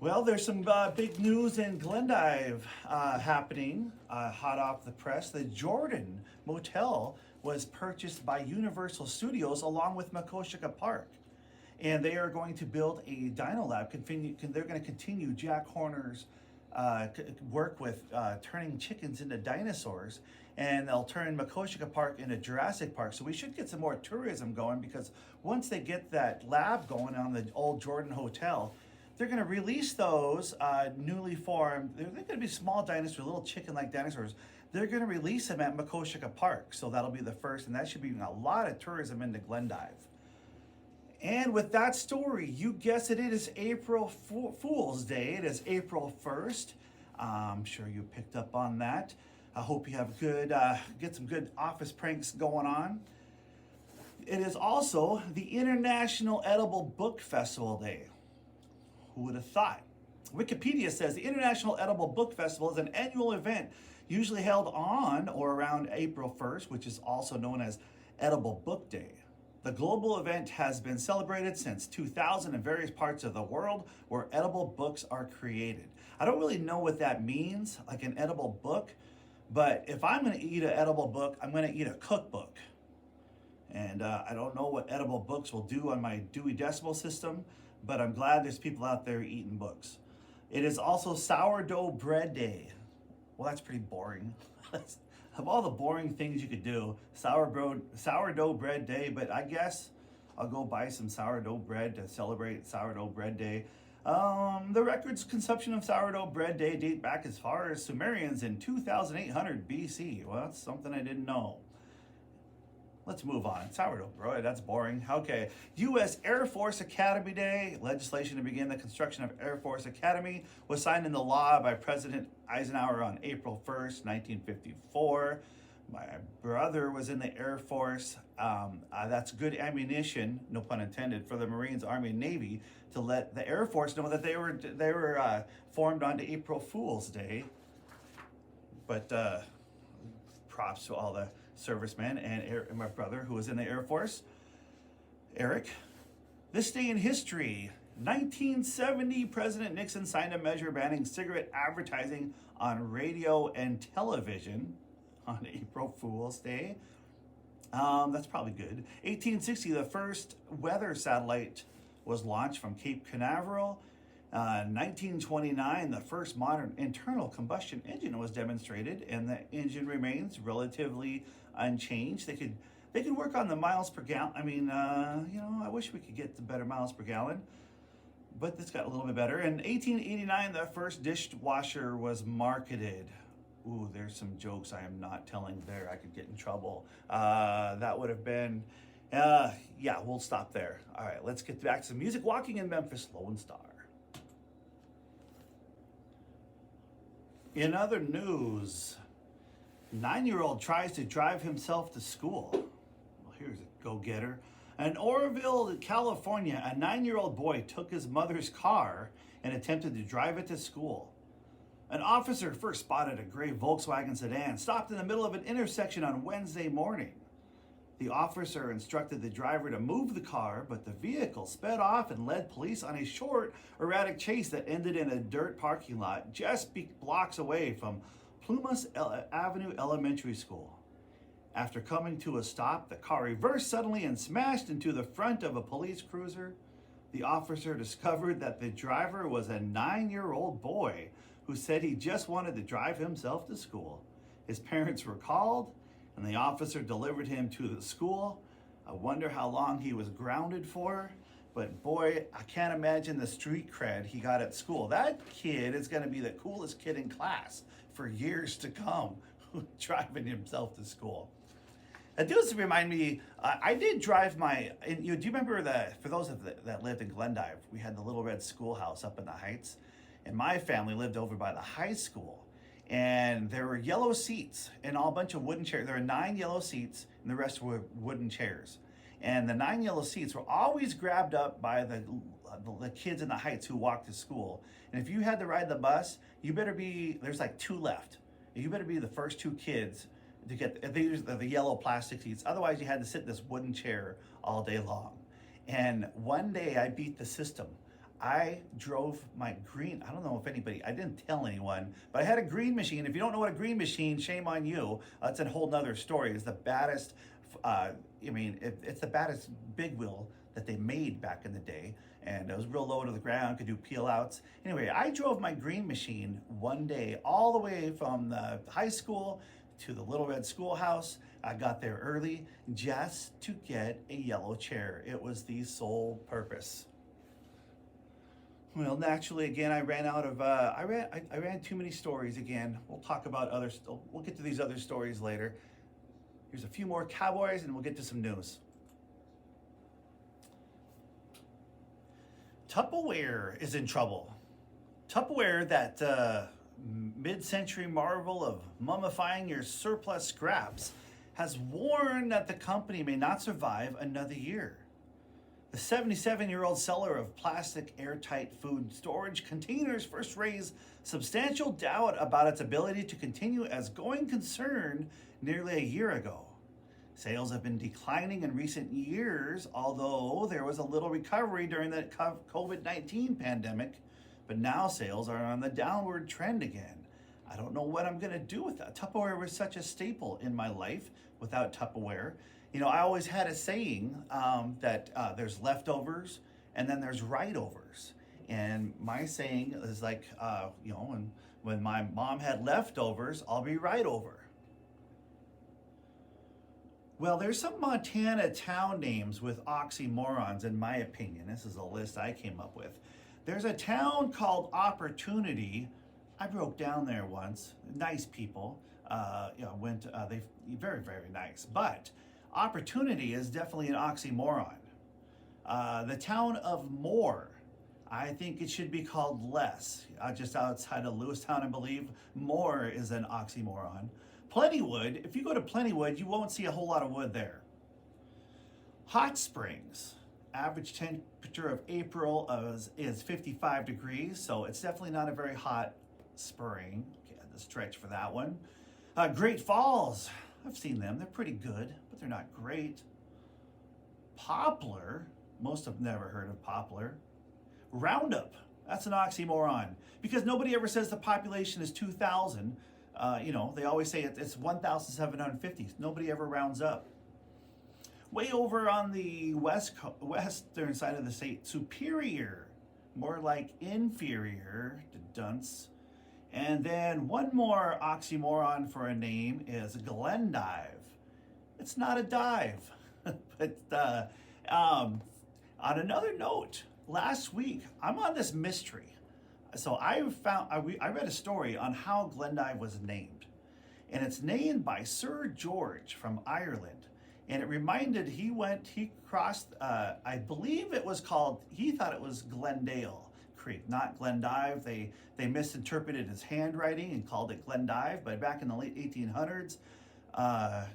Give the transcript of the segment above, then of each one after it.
Well, there's some big news in Glendive happening, hot off the press. The Jordan Motel was purchased by Universal Studios along with Makoshika Park. And they are going to build a Dino Lab. They're going to continue Jack Horner's work with turning chickens into dinosaurs. And they'll turn Makoshika Park into Jurassic Park. So we should get some more tourism going because once they get that lab going on the old Jordan Hotel, they're going to release those newly formed. They're going to be small dinosaurs, little chicken-like dinosaurs. They're going to release them at Makoshika Park, so that'll be the first, and that should bring a lot of tourism into Glendive. And with that story, you guessed it, it is April Fool's Day. It is April 1st. I'm sure you picked up on that. I hope you have get some good office pranks going on. It is also the International Edible Book Festival Day. Who would have thought? Wikipedia says the International Edible Book Festival is an annual event usually held on or around April 1st, which is also known as Edible Book Day. The global event has been celebrated since 2000 in various parts of the world where edible books are created. I don't really know what that means, like an edible book, but if I'm going to eat an edible book, I'm going to eat a cookbook. And I don't know what edible books will do on my Dewey Decimal System, but I'm glad there's people out there eating books. It is also Sourdough Bread Day. Well, that's pretty boring. Of all the boring things you could do, sourdough bread day, but I guess I'll go buy some sourdough bread to celebrate Sourdough Bread Day. The record's consumption of sourdough bread day date back as far as Sumerians in 2800 BC. Well, that's something I didn't know. Let's move on. Sourdough bread, that's boring. Okay. U.S. Air Force Academy Day. Legislation to begin the construction of Air Force Academy was signed into law by President Eisenhower on April 1st, 1954. My brother was in the Air Force. That's good ammunition, no pun intended, for the Marines, Army, and Navy to let the Air Force know that they were formed on April Fool's Day. But props to all the servicemen and my brother who was in the Air Force, Eric. This day in history, 1970, President Nixon signed a measure banning cigarette advertising on radio and television on April Fool's Day. That's probably good. 1860, the first weather satellite was launched from Cape Canaveral. 1929, the first modern internal combustion engine was demonstrated, and the engine remains relatively unchanged. They could work on the miles per gallon. I mean, I wish we could get the better miles per gallon, but this got a little bit better. In 1889, the first dishwasher was marketed. Ooh, there's some jokes I am not telling there. I could get in trouble. That would have been, yeah, we'll stop there. All right, let's get back to some music. Walking in Memphis, Lone Star. In other news, 9-year-old tries to drive himself to school. Well, here's a go-getter. In Oroville, California, a 9-year-old boy took his mother's car and attempted to drive it to school. An officer first spotted a gray Volkswagen sedan stopped in the middle of an intersection on Wednesday morning. The officer instructed the driver to move the car, but the vehicle sped off and led police on a short, erratic chase that ended in a dirt parking lot just blocks away from Plumas Avenue Elementary School. After coming to a stop, the car reversed suddenly and smashed into the front of a police cruiser. The officer discovered that the driver was a 9-year-old boy who said he just wanted to drive himself to school. His parents were called, and the officer delivered him to the school. I wonder how long he was grounded for, but boy, I can't imagine the street cred he got at school. That kid is going to be the coolest kid in class for years to come, driving himself to school. It does remind me, I did drive do you remember for those that lived in Glendive, we had the Little Red Schoolhouse up in the Heights, and my family lived over by the high school. And there were yellow seats and a bunch of wooden chairs. There were 9 yellow seats, and the rest were wooden chairs. And the 9 yellow seats were always grabbed up by the kids in the Heights who walked to school. And if you had to ride the bus, there's like 2 left. You better be the first 2 kids to get the yellow plastic seats. Otherwise, you had to sit in this wooden chair all day long. And one day I beat the system. I drove my green. I don't know if anybody, I didn't tell anyone, but I had a green machine. If you don't know what a green machine, shame on you. That's a whole nother story. It's the baddest, it's the baddest big wheel that they made back in the day. And it was real low to the ground, could do peel outs. Anyway, I drove my green machine one day all the way from the high school to the Little Red Schoolhouse. I got there early just to get a yellow chair. It was the sole purpose. Well, naturally, again, I ran out of. I ran too many stories again. We'll talk about others. We'll get to these other stories later. Here's a few more Cowboys, and we'll get to some news. Tupperware is in trouble. Tupperware, that mid-century marvel of mummifying your surplus scraps, has warned that the company may not survive another year. The 77-year-old seller of plastic airtight food storage containers first raised substantial doubt about its ability to continue as going concern nearly a year ago. Sales have been declining in recent years, although there was a little recovery during the COVID-19 pandemic, but now sales are on the downward trend again. I don't know what I'm going to do with that. Tupperware was such a staple in my life. Without Tupperware, I always had a saying that there's leftovers and then there's right-overs. And my saying is like, when my mom had leftovers, I'll be right over. Well, there's some Montana town names with oxymorons, in my opinion. This is a list I came up with. There's a town called Opportunity. I broke down there once. Nice people. They very, very nice. But Opportunity is definitely an oxymoron. The town of Moore, I think it should be called Less. Just outside of Lewistown, I believe. Moore is an oxymoron. Plentywood, if you go to Plentywood, you won't see a whole lot of wood there. Hot Springs, average temperature of April is 55 degrees, so it's definitely not a very hot spring. Okay, I had to stretch for that one. Great Falls, I've seen them. They're pretty good, but they're not great. Poplar, most have never heard of Poplar. Roundup, that's an oxymoron, because nobody ever says the population is 2,000. They always say it's 1,750. Nobody ever rounds up. Way over on the western side of the state, Superior, more like inferior to dunce. And then one more oxymoron for a name is Glendive. It's not a dive. But on another note, last week, I'm on this mystery. So I read a story on how Glendive was named. And it's named by Sir George from Ireland. And it reminded, he crossed, I believe it was called, he thought it was Glendale Creek, not Glendive. They misinterpreted his handwriting and called it Glendive. But back in the late 1800s, I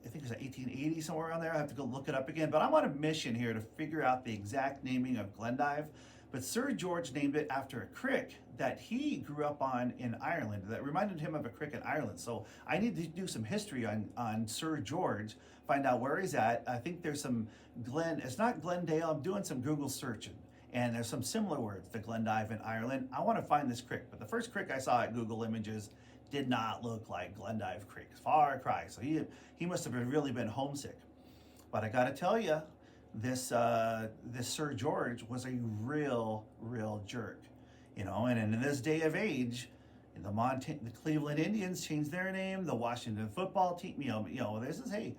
think it was 1880, somewhere around there. I have to go look it up again. But I'm on a mission here to figure out the exact naming of Glendive. But Sir George named it after a creek that he grew up on in Ireland that reminded him of a creek in Ireland. So I need to do some history on Sir George, find out where he's at. I think there's some it's not Glendale. I'm doing some Google searching. And there's some similar words to Glendive in Ireland. I want to find this creek. But the first creek I saw at Google Images did not look like Glendive Creek. Far cry. So he must have really been homesick. But I got to tell you, this Sir George was a real jerk, and in this day of age, the Cleveland Indians changed their name, the Washington football team, this is, hey,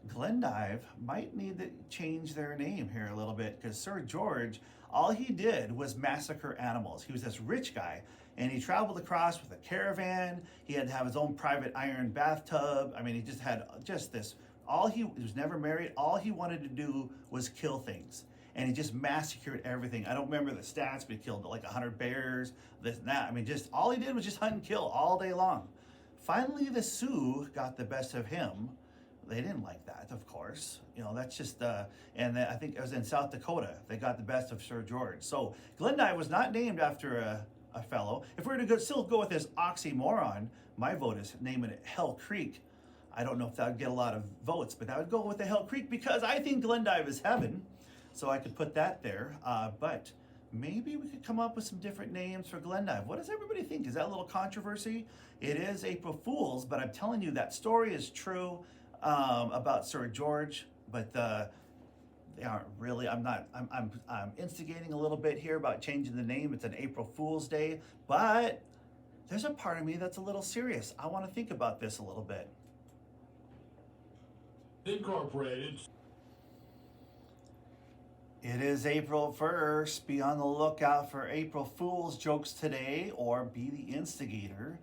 Glendive might need to change their name here a little bit, because Sir George, all he did was massacre animals. He was this rich guy, and he traveled across with a caravan. He had to have his own private iron bathtub. I mean, he just had this. He was never married. All he wanted to do was kill things. And he just massacred everything. I don't remember the stats, but he killed like 100 bears, this and that. I mean, just all he did was just hunt and kill all day long. Finally, the Sioux got the best of him. They didn't like that, of course. That's just, and I think it was in South Dakota. They got the best of Sir George. So Glendive was not named after a fellow. If we're going to still go with this oxymoron, my vote is naming it Hell Creek. I don't know if that would get a lot of votes, but that would go with the Hell Creek because I think Glendive is heaven. So I could put that there. But maybe we could come up with some different names for Glendive. What does everybody think? Is that a little controversy? It is April Fool's, but I'm telling you that story is true about Sir George, but they aren't really. I'm instigating a little bit here about changing the name. It's an April Fool's Day, but there's a part of me that's a little serious. I want to think about this a little bit. Incorporated. It is April 1st. Be on the lookout for April Fool's jokes today, or be the instigator.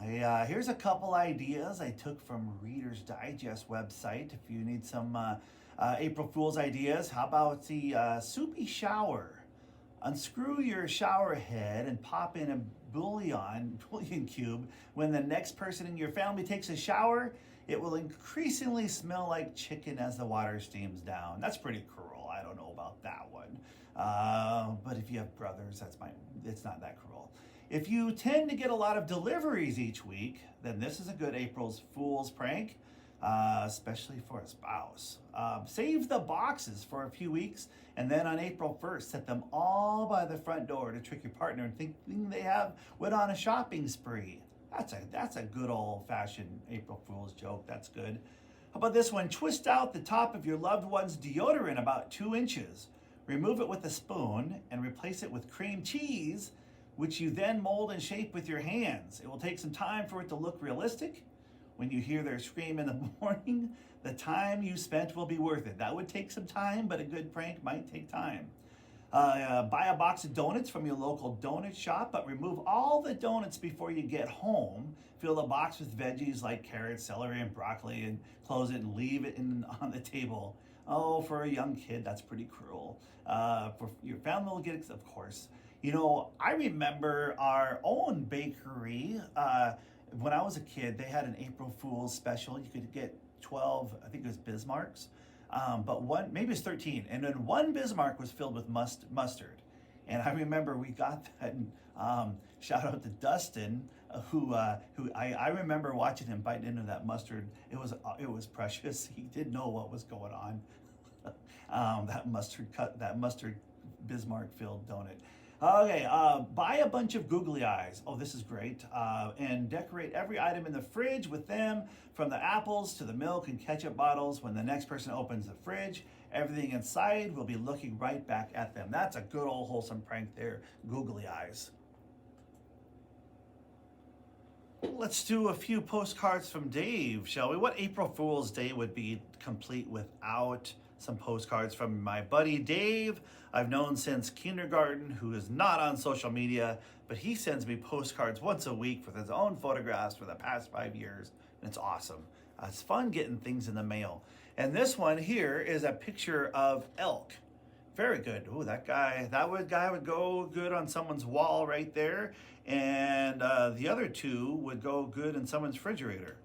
Here's a couple ideas I took from Reader's Digest website. If you need some April Fool's ideas, how about the soupy shower? Unscrew your shower head and pop in a bouillon cube. When the next person in your family takes a shower, it will increasingly smell like chicken as the water steams down. That's pretty cruel. I don't know about that one. But if you have brothers, it's not that cruel. If you tend to get a lot of deliveries each week, then this is a good April Fool's prank, especially for a spouse. Save the boxes for a few weeks, and then on April 1st, set them all by the front door to trick your partner and thinking they went on a shopping spree. That's a good old-fashioned April Fool's joke. That's good. How about this one? Twist out the top of your loved one's deodorant about 2 inches. Remove it with a spoon and replace it with cream cheese, which you then mold and shape with your hands. It will take some time for it to look realistic. When you hear their scream in the morning, the time you spent will be worth it. That would take some time, but a good prank might take time. Buy a box of donuts from your local donut shop, but remove all the donuts before you get home. Fill the box with veggies like carrots, celery, and broccoli, and close it and leave it on the table. Oh, for a young kid, that's pretty cruel. For your family will get it, of course. You know, I remember our own bakery. When I was a kid, they had an April Fool's special. You could get 12, I think it was Bismarcks. But one, maybe it's 13, and then one Bismarck was filled with mustard. And I remember we got that, and shout out to Dustin, who I remember watching him bite into that mustard. It was precious. He didn't know what was going on. That mustard Bismarck filled donut. Okay, buy a bunch of googly eyes. Oh, this is great. And decorate every item in the fridge with them, from the apples to the milk and ketchup bottles. When the next person opens the fridge, everything inside will be looking right back at them. That's a good old wholesome prank there, googly eyes. Let's do a few postcards from Dave, shall we? What April Fool's Day would be complete without some postcards from my buddy Dave, I've known since kindergarten, who is not on social media, but he sends me postcards once a week with his own photographs for the past 5 years, and it's awesome. It's fun getting things in the mail. And this one here is a picture of elk. Very good. Ooh, that guy would go good on someone's wall right there, and the other two would go good in someone's refrigerator.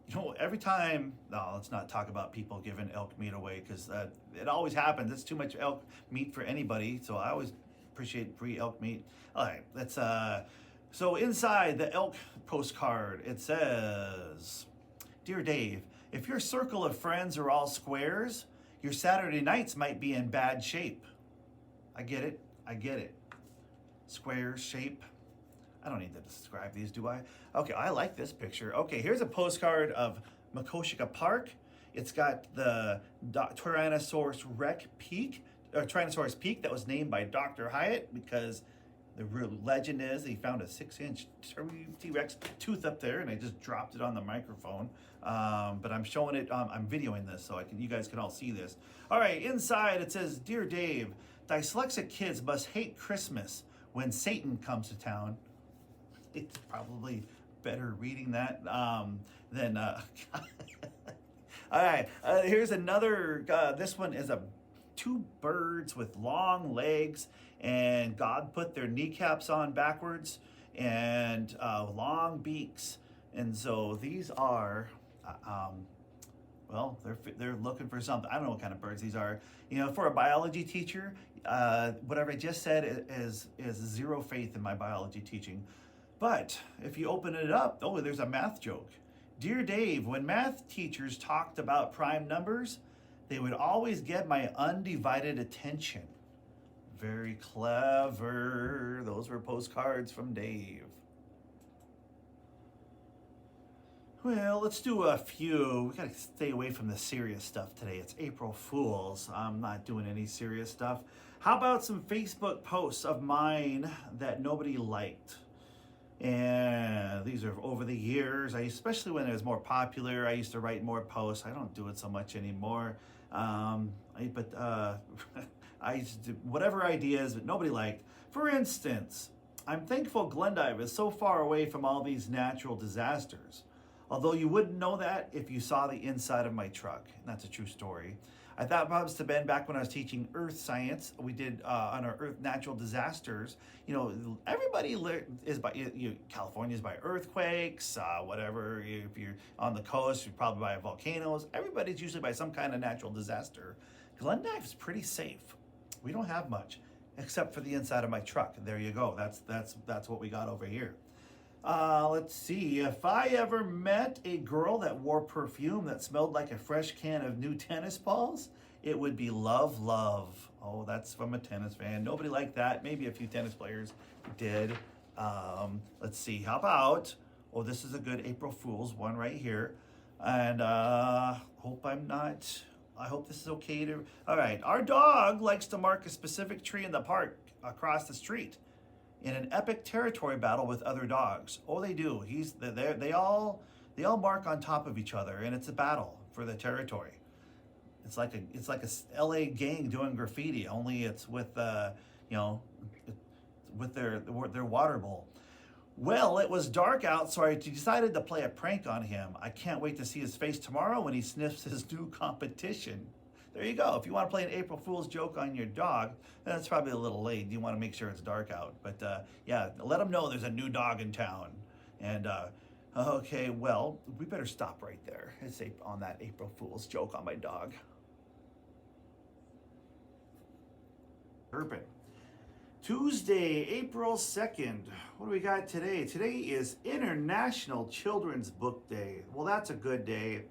You know, every time, no, let's not talk about people giving elk meat away, because it always happens. It's too much elk meat for anybody, so I always appreciate free elk meat. All right, let's, so inside the elk postcard, it says, Dear Dave, if your circle of friends are all squares, your Saturday nights might be in bad shape. I get it. Squares, shape. I don't need to describe these, do I? Okay, I like this picture. Okay, here's a postcard of Makoshika Park. It's got the Tyrannosaurus Rex Peak, or Tyrannosaurus Peak, that was named by Dr. Hyatt, because the real legend is he found a 6-inch T-Rex tooth up there, and I just dropped it on the microphone. But I'm showing it, I'm videoing this, so you guys can all see this. All right, inside it says, Dear Dave, dyslexic kids must hate Christmas when Satan comes to town. It's probably better reading that than. All right, here's another. This one is 2 birds with long legs, and God put their kneecaps on backwards and long beaks, and so these are. Well, they're looking for something. I don't know what kind of birds these are. You know, for a biology teacher, whatever I just said is zero faith in my biology teaching. But if you open it up, oh, there's a math joke. Dear Dave, when math teachers talked about prime numbers, they would always get my undivided attention. Very clever. Those were postcards from Dave. Well, let's do a few. We gotta stay away from the serious stuff today. It's April Fools. I'm not doing any serious stuff. How about some Facebook posts of mine that nobody liked? And these are over the years. Especially when it was more popular, I used to write more posts. I don't do it so much anymore. But I used to do whatever ideas that nobody liked. For instance, I'm thankful Glendive is so far away from all these natural disasters. Although you wouldn't know that if you saw the inside of my truck. And that's a true story. I thought must have been back when I was teaching earth science. We did on our earth natural disasters. You know, everybody is by, California is by earthquakes, whatever. If you're on the coast, you're probably by volcanoes. Everybody's usually by some kind of natural disaster. Glendive is pretty safe. We don't have much, except for the inside of my truck. There you go. That's what we got over here. Let's see. If I ever met a girl that wore perfume that smelled like a fresh can of new tennis balls, it would be Love Love. Oh, that's from a tennis fan. Nobody liked that. Maybe a few tennis players did. Let's see. How about, oh, this is a good April Fool's one right here. And I hope this is okay to, all right. Our dog likes to mark a specific tree in the park across the street in an epic territory battle with other dogs. Oh, they do. They all mark on top of each other, and it's a battle for the territory. It's like a LA gang doing graffiti, only it's with with their water bowl. Well, it was dark out, so I decided to play a prank on him. I can't wait to see his face tomorrow when he sniffs his new competition. There you go. If you want to play an April Fool's joke on your dog, that's probably a little late. You want to make sure it's dark out. But yeah, let them know there's a new dog in town. And okay, well, we better stop right there. It's on that April Fool's joke on my dog. Urban. Tuesday, April 2nd. What do we got today? Today is International Children's Book Day. Well, that's a good day.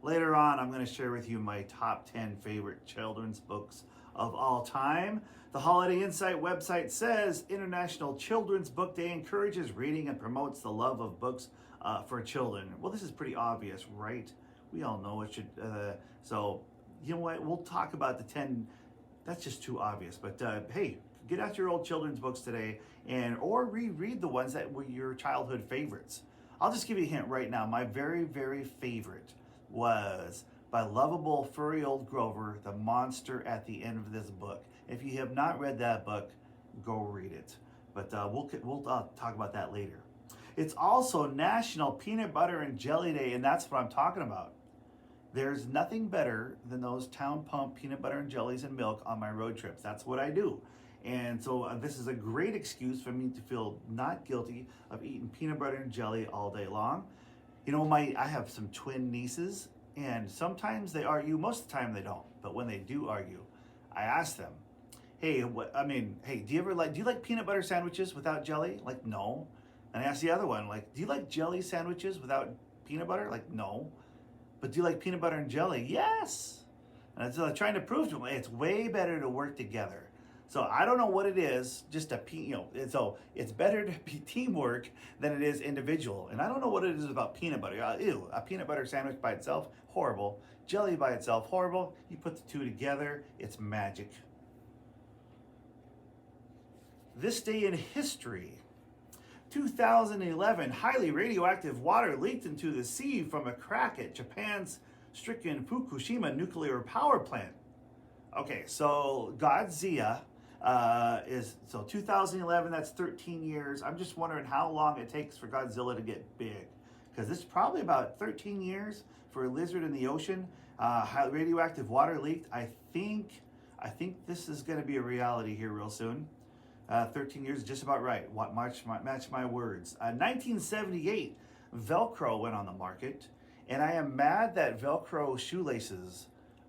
Later on, I'm going to share with you my top 10 favorite children's books of all time. The Holiday Insight website says International Children's Book Day encourages reading and promotes the love of books for children. Well, this is pretty obvious, right? We all know it should. So, you know what? We'll talk about the 10. That's just too obvious. But hey, get out your old children's books today or reread the ones that were your childhood favorites. I'll just give you a hint right now. My very, very favorite was by lovable furry old Grover, the monster at the end of this book. If you have not read that book, go read it. But we'll talk about that later. It's also National Peanut Butter and Jelly Day, and that's what I'm talking about. There's nothing better than those town pump peanut butter and jellies and milk on my road trips. That's what I do. And so this is a great excuse for me to feel not guilty of eating peanut butter and jelly all day long. You know, I have some twin nieces, and sometimes they argue. Most of the time they don't, but when they do argue, I ask them, "Hey, do you like peanut butter sandwiches without jelly?" Like, no. And I ask the other one, like, "Do you like jelly sandwiches without peanut butter?" Like, no. But do you like peanut butter and jelly? Yes. And so I'm trying to prove to them it's way better to work together. So I don't know what it is, just so it's better to be teamwork than it is individual. And I don't know what it is about peanut butter. Ew, a peanut butter sandwich by itself, horrible. Jelly by itself, horrible. You put the two together, it's magic. This day in history. 2011, highly radioactive water leaked into the sea from a crack at Japan's stricken Fukushima nuclear power plant. Okay, so Godzilla is 2011, that's 13 years. I'm just wondering how long it takes for Godzilla to get big, because it's probably about 13 years for a lizard in the ocean. Radioactive water leaked. I think this is going to be a reality here real soon. 13 years is just about right. Match my words. 1978, Velcro went on the market, and I am mad that Velcro shoelaces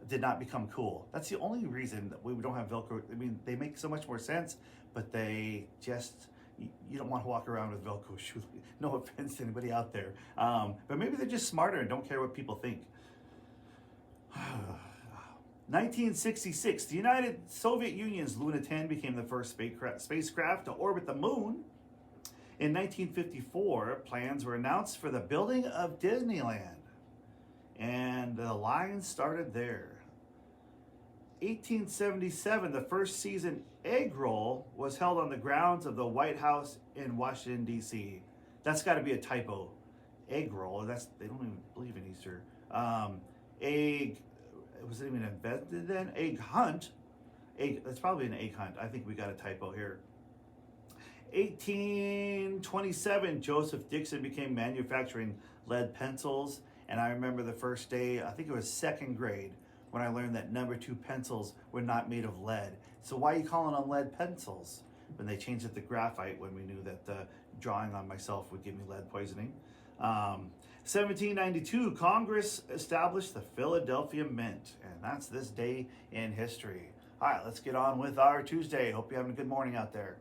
did not become cool. That's the only reason that we don't have Velcro. I mean, they make so much more sense, but they just, you don't want to walk around with Velcro shoes. No offense to anybody out there. But maybe they're just smarter and don't care what people think. 1966, the United Soviet Union's Luna 10 became the first spacecraft to orbit the moon. In 1954, plans were announced for the building of Disneyland. And the line started there. 1877, the first season egg roll was held on the grounds of the White House in Washington, D.C. That's got to be a typo. Egg roll, they don't even believe in Easter. Egg, was it even invented then? Egg hunt. That's probably an egg hunt. I think we got a typo here. 1827, Joseph Dixon began manufacturing lead pencils. And I remember the first day, I think it was second grade, when I learned that number 2 pencils were not made of lead. So why are you calling them lead pencils? When they changed it to graphite, when we knew that drawing on myself would give me lead poisoning. 1792, Congress established the Philadelphia Mint. And that's this day in history. All right, let's get on with our Tuesday. Hope you're having a good morning out there.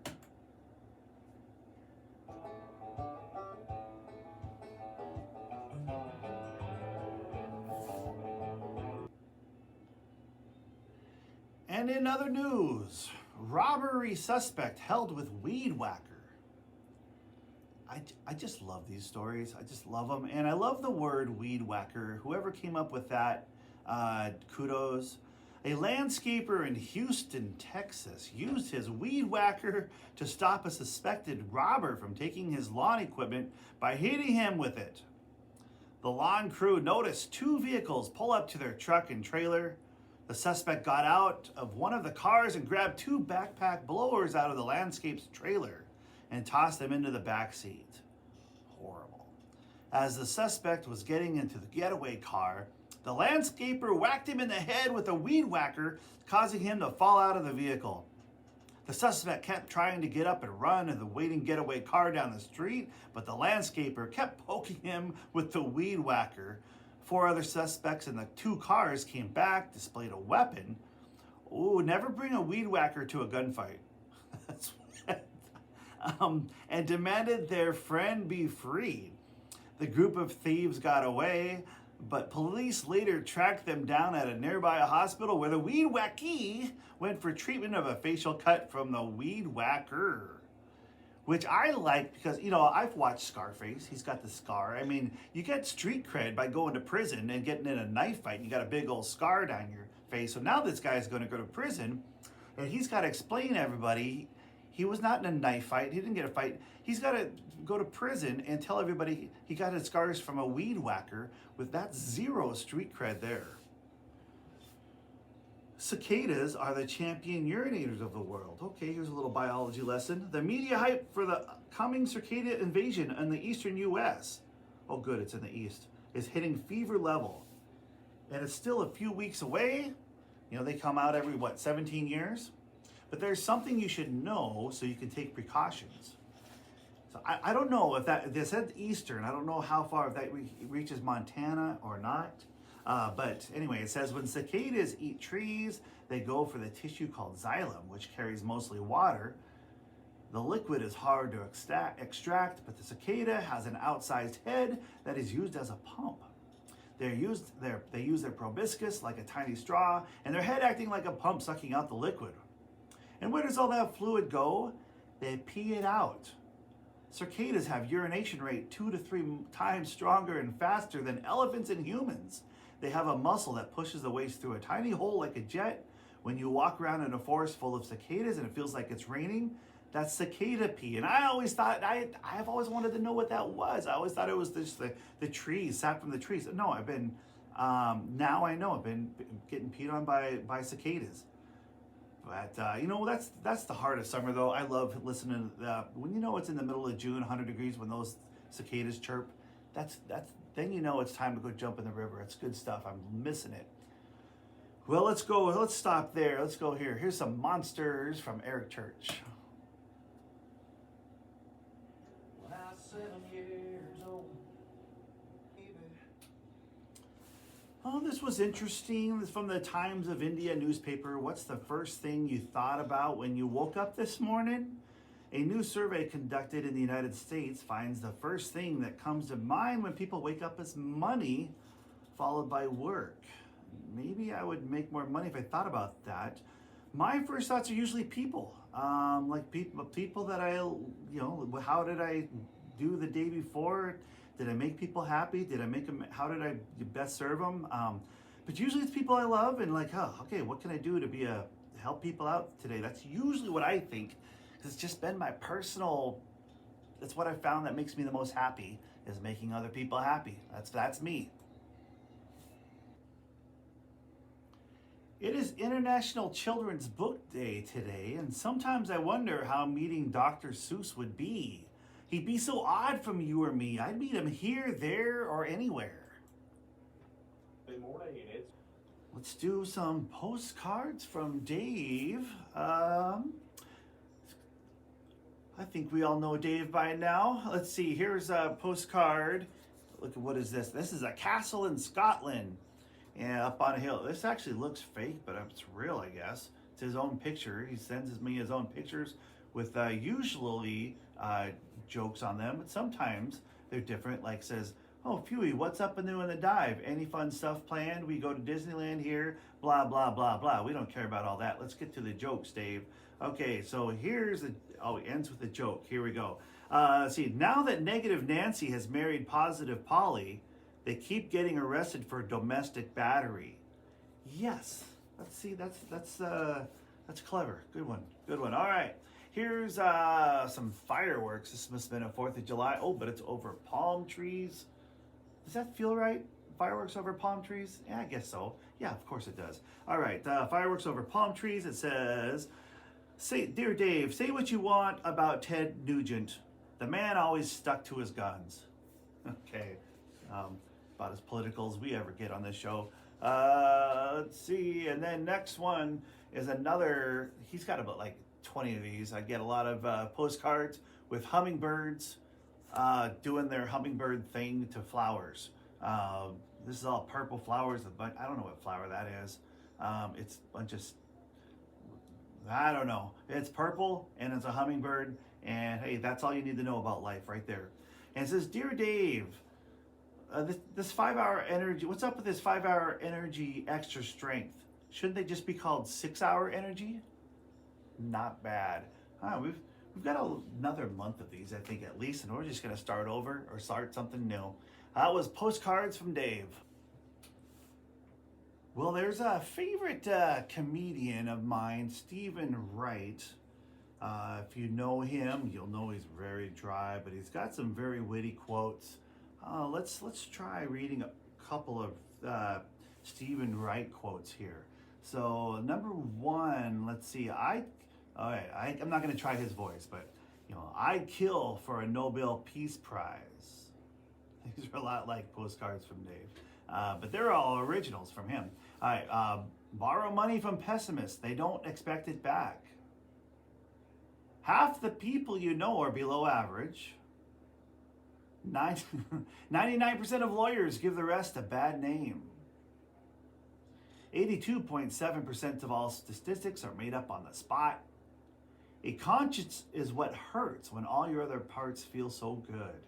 And in other news, robbery suspect held with weed whacker. I just love these stories. I just love them. And I love the word weed whacker. Whoever came up with that, kudos. A landscaper in Houston, Texas, used his weed whacker to stop a suspected robber from taking his lawn equipment by hitting him with it. The lawn crew noticed 2 vehicles pull up to their truck and trailer. The suspect got out of one of the cars and grabbed 2 backpack blowers out of the landscape's trailer and tossed them into the back seat. Horrible. As the suspect was getting into the getaway car, the landscaper whacked him in the head with a weed whacker, causing him to fall out of the vehicle. The suspect kept trying to get up and run in the waiting getaway car down the street, but the landscaper kept poking him with the weed whacker. 4 other suspects in the 2 cars came back, displayed a weapon. Ooh, never bring a weed whacker to a gunfight. That's and demanded their friend be freed. The group of thieves got away, but police later tracked them down at a nearby hospital where the weed wacky went for treatment of a facial cut from the weed whacker. Which I like because, I've watched Scarface. He's got the scar. I mean, you get street cred by going to prison and getting in a knife fight. You got a big old scar down your face. So now this guy's going to go to prison, and he's got to explain to everybody he was not in a knife fight. He didn't get a fight. He's got to go to prison and tell everybody he got his scars from a weed whacker. With that, 0 street cred there. Cicadas are the champion urinators of the world. Okay, here's a little biology lesson. The media hype for the coming cicada invasion in the eastern U.S. Oh good, it's in the east. Is hitting fever level. And it's still a few weeks away. They come out every, 17 years? But there's something you should know so you can take precautions. So I don't know if they said eastern. I don't know how far, if that reaches Montana or not. But anyway, it says when cicadas eat trees, they go for the tissue called xylem, which carries mostly water. The liquid is hard to extract, but the cicada has an outsized head that is used as a pump. They use their proboscis like a tiny straw, and their head acting like a pump sucking out the liquid. And where does all that fluid go? They pee it out. Cicadas have urination rate 2 to 3 times stronger and faster than elephants and humans. They have a muscle that pushes the waste through a tiny hole like a jet. When you walk around in a forest full of cicadas and it feels like it's raining, that's cicada pee. And I always thought, I've always wanted to know what that was. I always thought it was just the trees, sap from the trees. No, now I know I've been getting peed on by cicadas. But, that's the heart of summer, though. I love listening to when it's in the middle of June, 100 degrees, when those cicadas chirp, then it's time to go jump in the river. It's good stuff. I'm missing it. Well, let's go. Let's stop there. Let's go here. Here's some monsters from Eric Church. When I was 7 years old, baby. Oh, this was interesting. This is from the Times of India newspaper. What's the first thing you thought about when you woke up this morning? A new survey conducted in the United States finds the first thing that comes to mind when people wake up is money, followed by work. maybe I would make more money if I thought about that. My first thoughts are usually people, like people that how did I do the day before? Did I make people happy? Did I make them? How did I best serve them? But usually it's people I love, and like, oh, okay, what can I do to help people out today? That's usually what I think. 'Cause it's just been my personal. That's what I found that makes me the most happy, is making other people happy. That's me. It is International Children's Book Day today, and sometimes I wonder how meeting Dr. Seuss would be. He'd be so odd from you or me. I'd meet him here, there, or anywhere. Good morning. Let's do some postcards from Dave. I think we all know Dave by now. Let's see, here's a postcard. Look at, what is this? This is a castle in Scotland. And up on a hill. This actually looks fake, but it's real, I guess. It's his own picture. He sends me his own pictures with usually jokes on them, but sometimes they're different. Like says, "Oh, Phuey, what's up and new in the dive? Any fun stuff planned? We go to Disneyland here, blah, blah, blah, blah." We don't care about all that. Let's get to the jokes, Dave. Okay, so here's it ends with a joke. Here we go. See, now that Negative Nancy has married Positive Polly, they keep getting arrested for domestic battery. Yes, let's see. That's clever. Good one. Good one. All right. Here's some fireworks. This must have been a 4th of July. Oh, but it's over palm trees. Does that feel right? Fireworks over palm trees? Yeah, I guess so. Yeah, of course it does. All right. Fireworks over palm trees. It says, "Dear Dave, say what you want about Ted Nugent. The man always stuck to his guns." Okay. About as political as we ever get on this show. Let's see, and then next one is another. He's got about like 20 of these. I get a lot of postcards with hummingbirds doing their hummingbird thing to flowers. This is all purple flowers, but I don't know what flower that is. It's a bunch of, I don't know. It's purple and it's a hummingbird, and hey, that's all you need to know about life right there. And it says, "Dear Dave, this 5-hour energy, what's up with this 5-hour energy extra strength? Shouldn't they just be called 6-hour energy?" Not bad. We've got another month of these, I think, at least, and we're just going to start over or start something new. That was postcards from Dave. Well, there's a favorite comedian of mine, Stephen Wright. If you know him, you'll know he's very dry, but he's got some very witty quotes. Let's try reading a couple of Stephen Wright quotes here. So number one, let's see. I'm not going to try his voice, but "I'd kill for a Nobel Peace Prize." These are a lot like postcards from Dave, but they're all originals from him. All right, "Borrow money from pessimists; they don't expect it back." "Half the people you know are below average." 99% of lawyers give the rest a bad name. 82.7% of all statistics are made up on the spot. A conscience is what hurts when all your other parts feel so good.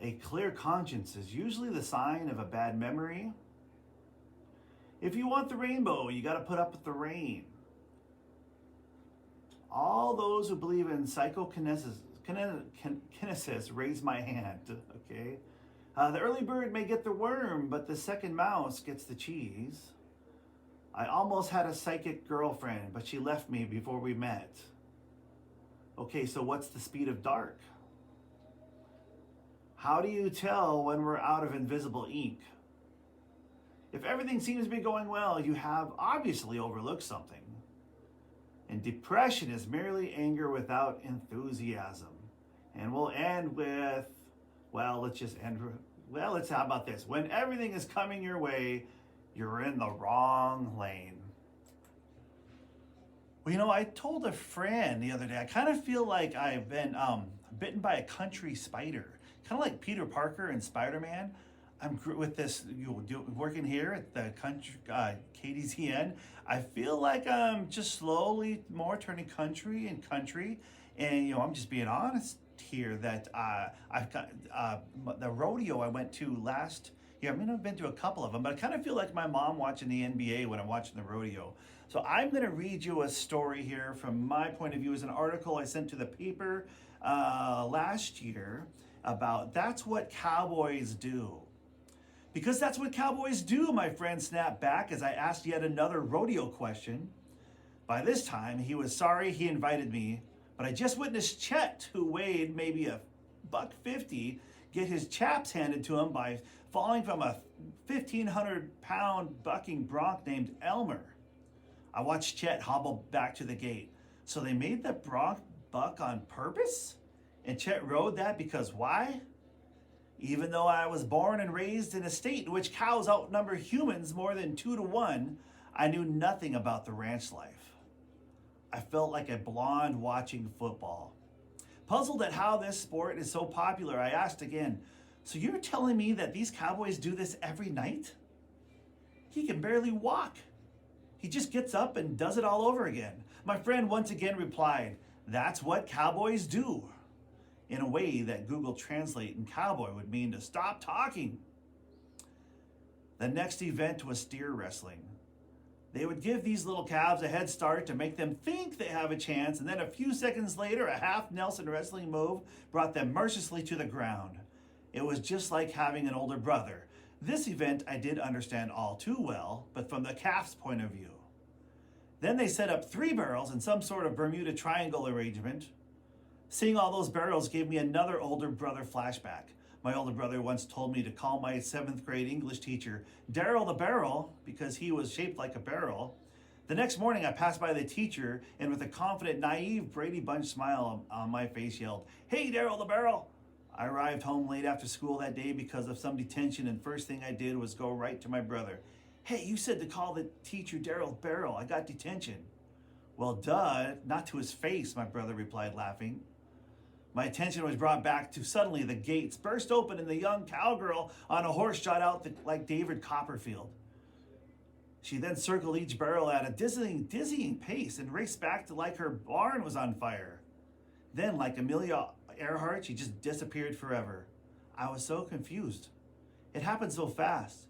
A clear conscience is usually the sign of a bad memory. If you want the rainbow, you got to put up with the rain. All those who believe in psychokinesis raise my hand. Okay. The early bird may get the worm, but the second mouse gets the cheese. I almost had a psychic girlfriend, but she left me before we met. Okay, so what's the speed of dark? How do you tell when we're out of invisible ink? If everything seems to be going well, you have obviously overlooked something. And depression is merely anger without enthusiasm. And we'll end with, how about this? When everything is coming your way, you're in the wrong lane. Well, I told a friend the other day, I kind of feel like I've been bitten by a country spider. Kind of like Peter Parker and Spider-Man. I'm with this, working here at the country, KDZN. I feel like I'm just slowly more turning country and country. And, I'm just being honest here that I've got the rodeo I went to Yeah, I mean, I've been to a couple of them, but I kind of feel like my mom watching the NBA when I'm watching the rodeo. So I'm going to read you a story here from my point of view. As an article I sent to the paper last year about that's what Cowboys do. Because that's what Cowboys do, my friend snapped back as I asked yet another rodeo question. By this time, he was sorry he invited me, but I just witnessed Chet, who weighed maybe a $150, get his chaps handed to him by falling from a 1,500-pound bucking bronc named Elmer. I watched Chet hobble back to the gate. So they made the bronc buck on purpose? And Chet rode that because why? Even though I was born and raised in a state in which cows outnumber humans more than 2 to 1, I knew nothing about the ranch life. I felt like a blonde watching football. Puzzled at how this sport is so popular, I asked again, so you're telling me that these Cowboys do this every night? He can barely walk. He just gets up and does it all over again. My friend once again replied, that's what Cowboys do. In a way that Google Translate in cowboy would mean to stop talking. The next event was steer wrestling. They would give these little calves a head start to make them think they have a chance, and then a few seconds later, a half Nelson wrestling move brought them mercilessly to the ground. It was just like having an older brother. This event I did understand all too well, but from the calf's point of view. Then they set up 3 barrels in some sort of Bermuda Triangle arrangement. Seeing all those barrels gave me another older brother flashback. My older brother once told me to call my 7th grade English teacher Daryl the Barrel because he was shaped like a barrel. The next morning I passed by the teacher and with a confident, naive Brady Bunch smile on my face yelled, "Hey, Daryl the Barrel!" I arrived home late after school that day because of some detention, and first thing I did was go right to my brother. "Hey, you said to call the teacher Daryl Barrel. I got detention." "Well, duh, not to his face," my brother replied, laughing. My attention was brought back to suddenly the gates burst open and the young cowgirl on a horse shot out like David Copperfield. She then circled each barrel at a dizzying pace and raced back to like her barn was on fire. Then, like Amelia Earhart, she just disappeared forever. I was so confused. It happened so fast.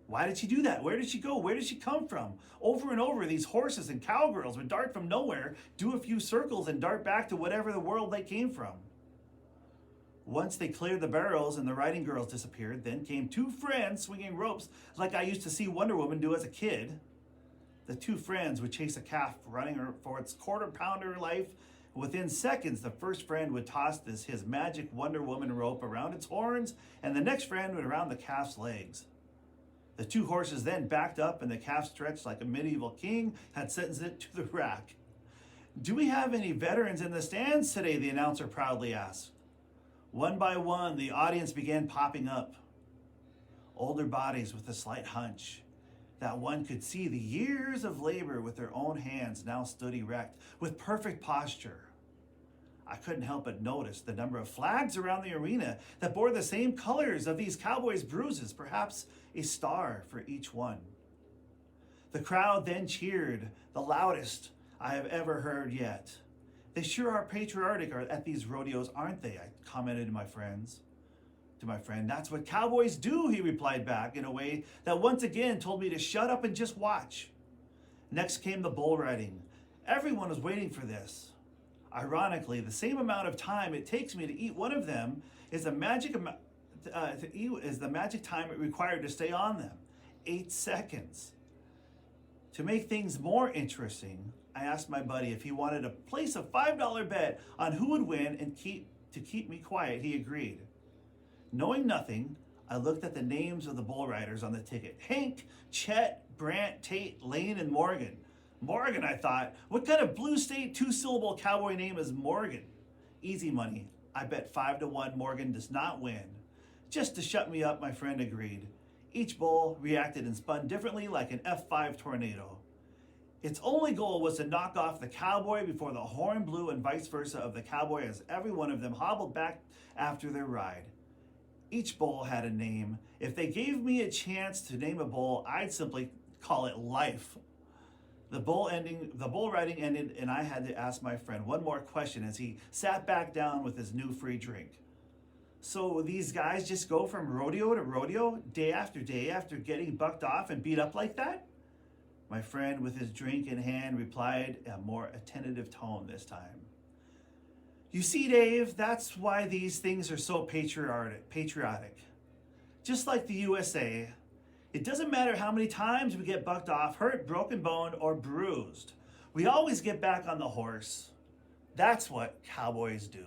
Why did she do that? Where did she go? Where did she come from? Over and over, these horses and cowgirls would dart from nowhere, do a few circles, and dart back to whatever the world they came from. Once they cleared the barrels and the riding girls disappeared, then came 2 friends swinging ropes like I used to see Wonder Woman do as a kid. The 2 friends would chase a calf running for its quarter-pounder life. Within seconds, the first friend would toss his magic Wonder Woman rope around its horns, and the next friend would around the calf's legs. The 2 horses then backed up, and the calf stretched like a medieval king had sentenced it to the rack. "Do we have any veterans in the stands today?" the announcer proudly asked. One by one, the audience began popping up. Older bodies with a slight hunch that one could see the years of labor with their own hands now stood erect, with perfect posture. I couldn't help but notice the number of flags around the arena that bore the same colors of these Cowboys' bruises, perhaps a star for each one. The crowd then cheered, the loudest I have ever heard yet. "They sure are patriotic at these rodeos, aren't they?" I commented to my friend. "That's what Cowboys do," he replied back in a way that once again told me to shut up and just watch. Next came the bull riding. Everyone was waiting for this. Ironically, the same amount of time it takes me to eat one of them is the magic time it required to stay on them. 8 seconds. To make things more interesting, I asked my buddy if he wanted to place a $5 bet on who would win and to keep me quiet. He agreed. Knowing nothing, I looked at the names of the bull riders on the ticket. Hank, Chet, Brant, Tate, Lane, and Morgan. Morgan, I thought. What kind of blue state 2-syllable cowboy name is Morgan? Easy money. I bet 5 to 1 Morgan does not win. Just to shut me up, my friend agreed. Each bull reacted and spun differently like an F5 tornado. Its only goal was to knock off the cowboy before the horn blew and vice versa of the cowboy as every one of them hobbled back after their ride. Each bull had a name. If they gave me a chance to name a bull, I'd simply call it Life. The bull riding ended, and I had to ask my friend one more question as he sat back down with his new free drink. So these guys just go from rodeo to rodeo, day after getting bucked off and beat up like that? My friend, with his drink in hand, replied in a more attentive tone this time. You see, Dave, that's why these things are so patriotic. Just like the USA, it doesn't matter how many times we get bucked off, hurt, broken boned, or bruised. We always get back on the horse. That's what cowboys do.